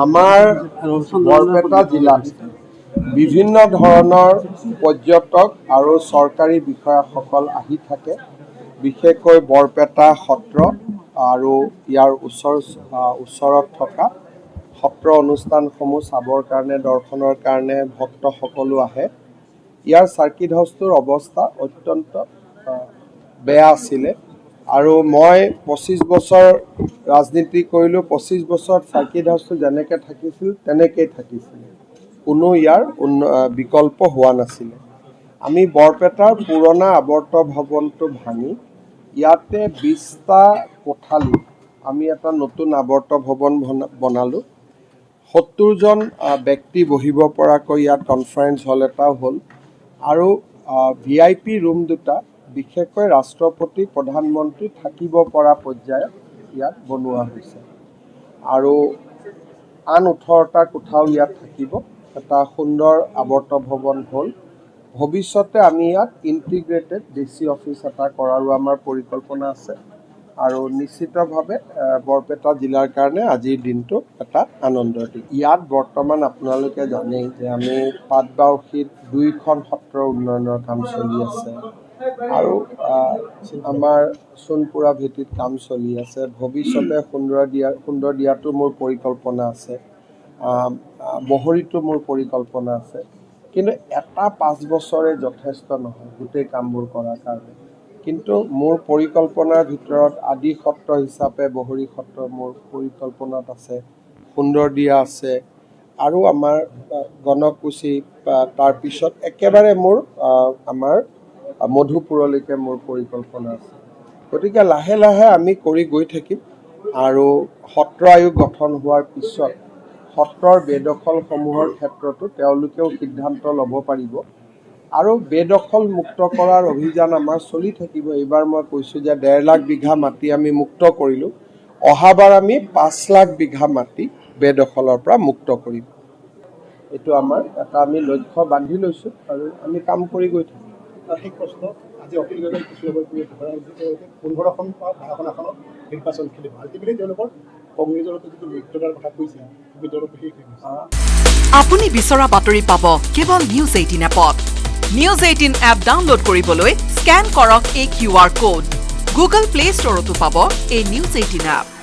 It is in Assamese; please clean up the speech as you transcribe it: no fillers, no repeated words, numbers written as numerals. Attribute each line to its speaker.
Speaker 1: আমাৰ বৰপেটা জিলাত বিভিন্ন ধৰণৰ পৰ্যটক আৰু চৰকাৰী বিষয়াসকল আহি থাকে। বিশেষকৈ বৰপেটা সত্ৰ আৰু ইয়াৰ ওচৰত থকা সত্ৰ অনুষ্ঠানসমূহ চাবৰ কাৰণে, দৰ্শনৰ কাৰণে ভক্তসকলো আহে। ইয়াৰ চাৰ্কিট হাউচটোৰ অৱস্থা অত্যন্ত বেয়া আছিলে আৰু মই 25 বছৰ ৰাজনীতি কৰিলোঁ। 25 বছৰত চাৰ্কিট হাউচটো যেনেকৈ থাকিছিল তেনেকেই থাকিছিল, কোনো ইয়াৰ বিকল্প হোৱা নাছিলে। আমি বৰপেটাৰ পুৰণা আৱৰ্ত ভৱনটো ভাঙি ইয়াতে 20টা কোঠালি আমি এটা নতুন আৱৰ্ত ভৱন বনালোঁ। 70জন ব্যক্তি বহিব পৰাকৈ ইয়াত কনফাৰেন্স হল এটাও হ'ল আৰু VIP ৰুম দুটা, বিশেষকৈ ৰাষ্ট্ৰপতি প্ৰধানমন্ত্ৰী থাকিব পৰা পৰ্যায়ত ইয়াত বনোৱা হৈছে আৰু আন 18টা কোঠাও ইয়াত থাকিব। এটা সুন্দৰ আৱৰ্ত ভৱন হ'ল। ভৱিষ্যতে আমি ইয়াত ইণ্টিগ্ৰেটেড DC অফিচ এটা কৰাৰো আমাৰ পৰিকল্পনা আছে আৰু নিশ্চিতভাৱে বৰপেটা জিলাৰ কাৰণে আজিৰ দিনটো এটা আনন্দৰ দিন। ইয়াত বৰ্তমান আপোনালোকে জানেই যে আমি পাটবাউসীত 2খন সত্ৰৰ উন্নয়নৰ কাম চলি আছে আৰু আমাৰ সোণপুৰা ভেটিত কাম চলি আছে। ভৱিষ্যতে সুন্দৰদিয়াতো মোৰ পৰিকল্পনা আছে, বহৰীতো মোৰ পৰিকল্পনা আছে। কিন্তু এটা 5 বছৰে যথেষ্ট নহয় গোটেই কামবোৰ কৰাৰ কাৰণে। কিন্তু মোৰ পৰিকল্পনাৰ ভিতৰত আদি সত্ৰ হিচাপে বহৰী সত্ৰ মোৰ পৰিকল্পনাত আছে, সুন্দৰদিয়া আছে আৰু আমাৰ গণকুছি, তাৰপিছত একেবাৰে মোৰ আমাৰ মধুপুৰলৈকে মোৰ পৰিকল্পনা আছে। গতিকে লাহে লাহে আমি কৰি গৈ থাকিম আৰু সত্ৰ আয়োগ গঠন হোৱাৰ পিছত সত্ৰৰ বেদখলসমূহৰ ক্ষেত্ৰতো তেওঁলোকেও সিদ্ধান্ত ল'ব পাৰিব আৰু বেদখল মুক্ত কৰাৰ অভিযান আমাৰ চলি থাকিব। এইবাৰ মই কৈছোঁ যে 1.5 লাখ বিঘা মাটি আমি মুক্ত কৰিলোঁ। অহাবাৰ আমি 5 লাখ বিঘা মাটি বেদখলৰ পৰা মুক্ত কৰিম। এইটো আমাৰ এটা আমি লক্ষ্য বান্ধি লৈছোঁ আৰু আমি কাম কৰি গৈ থাকিম।
Speaker 2: ঠিক প্ৰশ্ন, আজি অখিল গগৈ কিছু 15খন বা 12খন আসনত নিৰ্বাচন খেলিব। আল্টিমেটলি তেওঁলোকৰ কংগ্ৰেছৰ যিটো মিত্ৰতাৰ কথা কৈছে, মিত্ৰতাটো শেষ হৈ গৈছে।
Speaker 3: আপুনি বিচৰা বাতৰি পাব কেৱল নিউজ 18 এপত। নিউজ 18 এপ ডাউনলোড কৰিবলৈ স্কেন কৰক এই QR কোড। গুগল প্লে ষ্টৰতো পাব এই নিউজ 18 এপ।